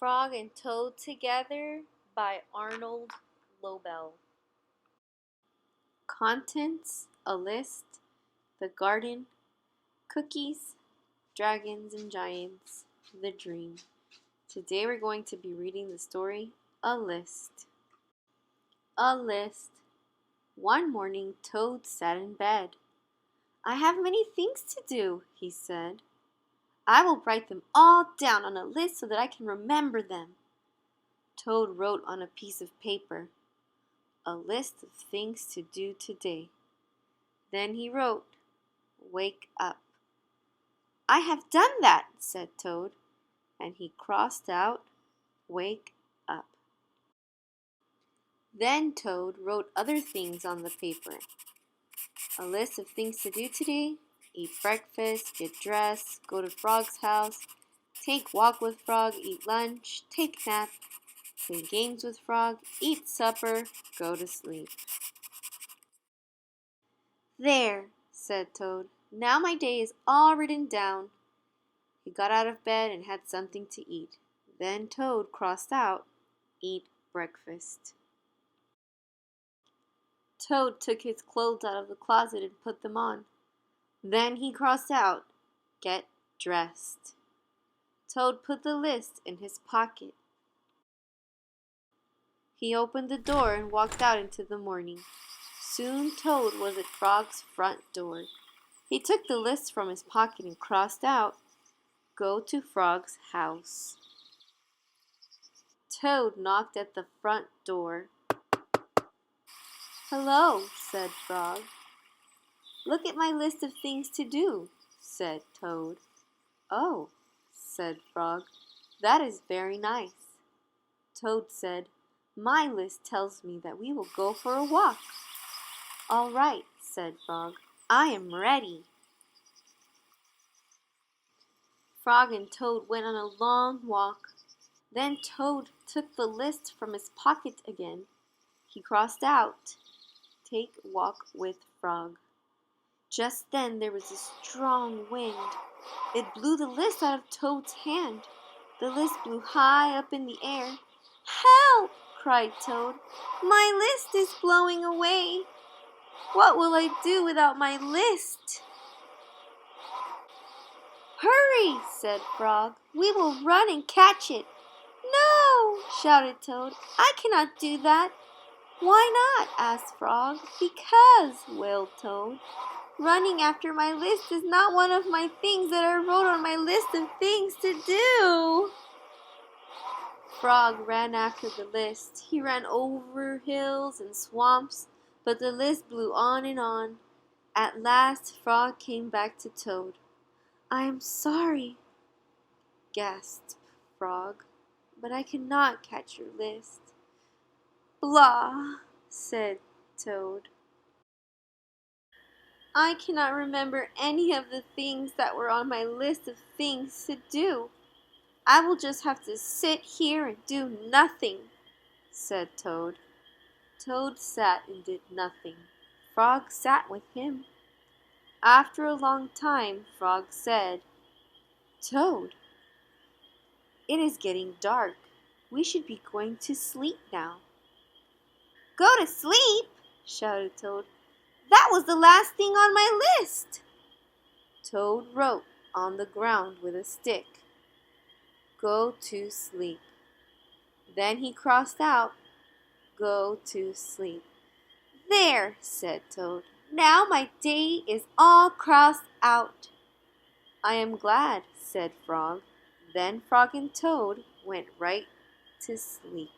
Frog and Toad Together by Arnold Lobel. Contents: a list, the garden, cookies, dragons and giants, the dream. Today we're going to be reading the story, A List. A list. One morning Toad sat in bed. "I have many things to do," he said. "I will write them all down on a list so that I can remember them." Toad wrote on a piece of paper, "A list of things to do today." Then he wrote, "Wake up." "I have done that," said Toad, and he crossed out "Wake up." Then Toad wrote other things on the paper. A list of things to do today: eat breakfast, get dressed, go to Frog's house, take walk with Frog, eat lunch, take nap, play games with Frog, eat supper, go to sleep. "There," said Toad. "Now my day is all written down." He got out of bed and had something to eat. Then Toad crossed out, "Eat breakfast." Toad took his clothes out of the closet and put them on. Then he crossed out, "Get dressed." Toad put the list in his pocket. He opened the door and walked out into the morning. Soon Toad was at Frog's front door. He took the list from his pocket and crossed out, "Go to Frog's house." Toad knocked at the front door. "Hello," said Frog. "Look at my list of things to do," said Toad. "Oh," said Frog, "that is very nice." Toad said, "My list tells me that we will go for a walk." "All right," said Frog, "I am ready." Frog and Toad went on a long walk. Then Toad took the list from his pocket again. He crossed out, "Take walk with Frog." Just then there was a strong wind. It blew the list out of Toad's hand. The list blew high up in the air. "Help!" cried Toad. "My list is blowing away. What will I do without my list?" "Hurry!" said Frog. "We will run and catch it." "No!" shouted Toad. "I cannot do that." "Why not?" asked Frog. "Because," wailed Toad, "running after my list is not one of my things that I wrote on my list of things to do." Frog ran after the list. He ran over hills and swamps, but the list blew on and on. At last Frog came back to Toad. "I am sorry," gasped Frog, "but I cannot catch your list." "Blah," said Toad. "I cannot remember any of the things that were on my list of things to do. I will just have to sit here and do nothing," said Toad. Toad sat and did nothing. Frog sat with him. After a long time, Frog said, "Toad, it is getting dark. We should be going to sleep now." "Go to sleep!" shouted Toad. "That was the last thing on my list." Toad wrote on the ground with a stick, "Go to sleep." Then he crossed out, "Go to sleep." "There," said Toad. "Now my day is all crossed out." "I am glad," said Frog. Then Frog and Toad went right to sleep.